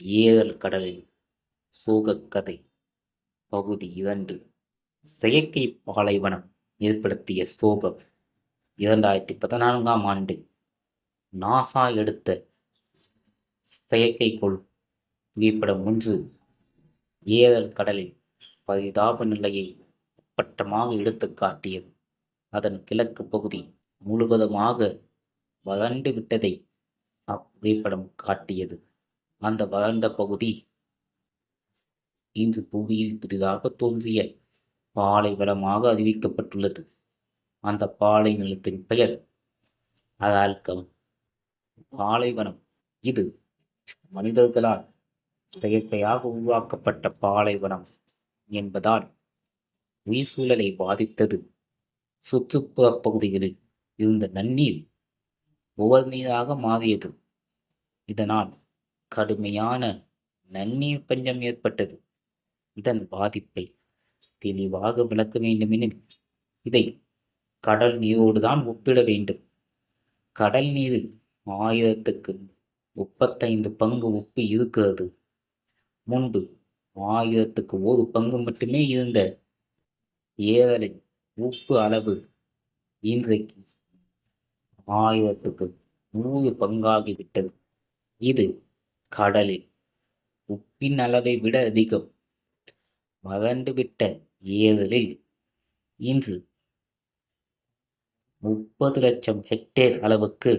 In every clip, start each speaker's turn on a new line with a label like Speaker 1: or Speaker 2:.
Speaker 1: ஏழல் கடலில் சோகக்கதை பகுதி 2. செயற்கை பாலைவனம் ஏற்படுத்திய சோகம். 2014ஆம் ஆண்டு நாசா எடுத்த செயற்கைக்கோள் புகைப்படம் ஒன்று ஏழல் கடலில் பரிதாப நிலையை அப்பட்டமாக எடுத்துக் காட்டியது. அதன் கிழக்கு பகுதி முழுவதுமாக வறண்டு விட்டதை அப்புகைப்படம் காட்டியது. அந்த வறண்ட பகுதி இன்று புவியில் புதிதாக தோன்றிய பாலைவனமாக அறிவிக்கப்பட்டுள்ளது. அந்த பாலை நிலத்தின் பெயர் அரால்கம் பாலைவனம். இது மனிதர்களால் செயற்கையாக உருவாக்கப்பட்ட பாலைவனம் என்பதால் உயிர் சூழலை பாதித்தது. சுற்றுப்புற பகுதிகளில் இருந்த நன்னீர் உவர் நீராக மாறியது. இதனால் கடுமையான நன்னீர் பஞ்சம் ஏற்பட்டது. இதன் பாதிப்பை தெளிவாக விளக்க வேண்டுமெனில் இதை கடல் நீரோடுதான் ஒப்பிட வேண்டும். கடல் நீரில் 1000க்கு 35 பங்கு உப்பு இருக்கிறது. முன்பு 1000க்கு 1 பங்கு மட்டுமே இருந்த ஏரலின் உப்பு அளவு இன்றைக்கு 1000க்கு 100 பங்காகிவிட்டது. இது கடலில் உப்பின் அளவை விட அதிகம். வறண்டுவிட்ட ஏரலில் இன்று 30 லட்சம் ஹெக்டேர் அளவுக்கு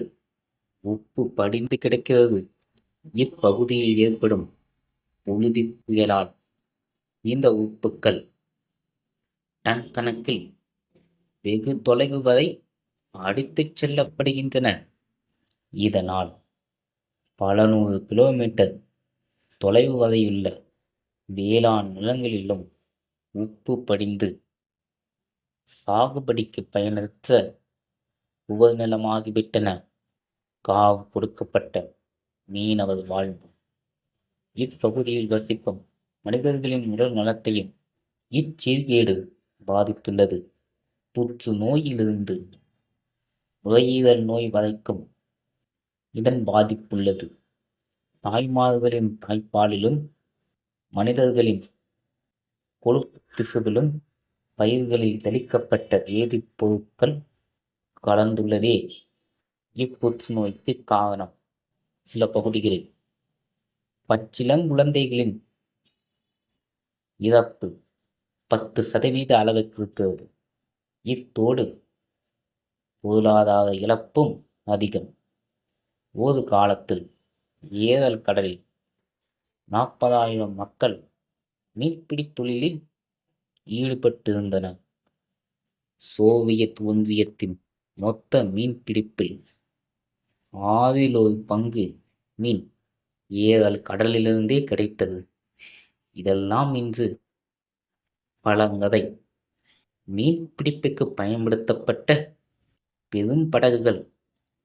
Speaker 1: உப்பு படிந்து கிடக்கிறது. இப்பகுதியில் ஏற்படும் புழுதி புயலால் இந்த உப்புக்கள் டன் கணக்கில் வெகு தொலைவு வரை அடித்துச் செல்லப்படுகின்றன. இதனால் பல 100 கிலோமீட்டர் தொலைவு வரையுள்ள வேளாண் நிலங்களிலும் உப்பு படிந்து சாகுபடிக்கு பயனற்ற உவர் நிலமாகிவிட்டன. காவு கொடுக்கப்பட்ட மீனவர் வாழ்வு. இப்பகுதியில் வசிக்கும் மனிதர்களின் உடல் நலத்தையும் இச்சீர்கேடு பாதித்துள்ளது. புற்று நோயிலிருந்து நுரையீரல் நோய் வரைக்கும் இதன் பாதிப்புள்ளது. தாய்மார்களின் தாய்ப்பாலிலும் மனிதர்களின் கொழுப்பு திசுவிலும் பயிர்களில் தெளிக்கப்பட்ட வேதிப்பொருட்கள் கலந்துள்ளதே இப்புற்றுநோய்க்கு காரணம். சில பகுதிகளில் பச்சிளங்குழந்தைகளின் இறப்பு 10% அளவுக்கு இருக்கிறது. இத்தோடு பொருளாதார இழப்பும் அதிகம். ஒரு காலத்தில் ஏரல் கடலில் 40,000 மக்கள் மீன்பிடித் தொழிலில் ஈடுபட்டிருந்தனர். சோவியத் ஒன்றியத்தின் மொத்த மீன்பிடிப்பில் 1/6 பங்கு மீன் ஏரல் கடலிலிருந்தே கிடைத்தது. இதெல்லாம் இன்று பழங்கதை. மீன்பிடிப்புக்கு பயன்படுத்தப்பட்ட பெரும் படகுகள்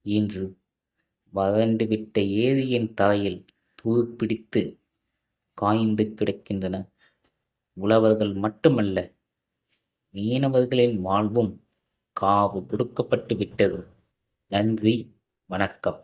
Speaker 1: இன்று வறண்டுவிட்ட ஏரியின் தரையில் துருப்பிடித்து காய்ந்து கிடக்கின்றன. உழவர்கள் மட்டுமல்ல, மீனவர்களின் வாழ்வும் காவு கொடுக்கப்பட்டு விட்டது. நன்றி, வணக்கம்.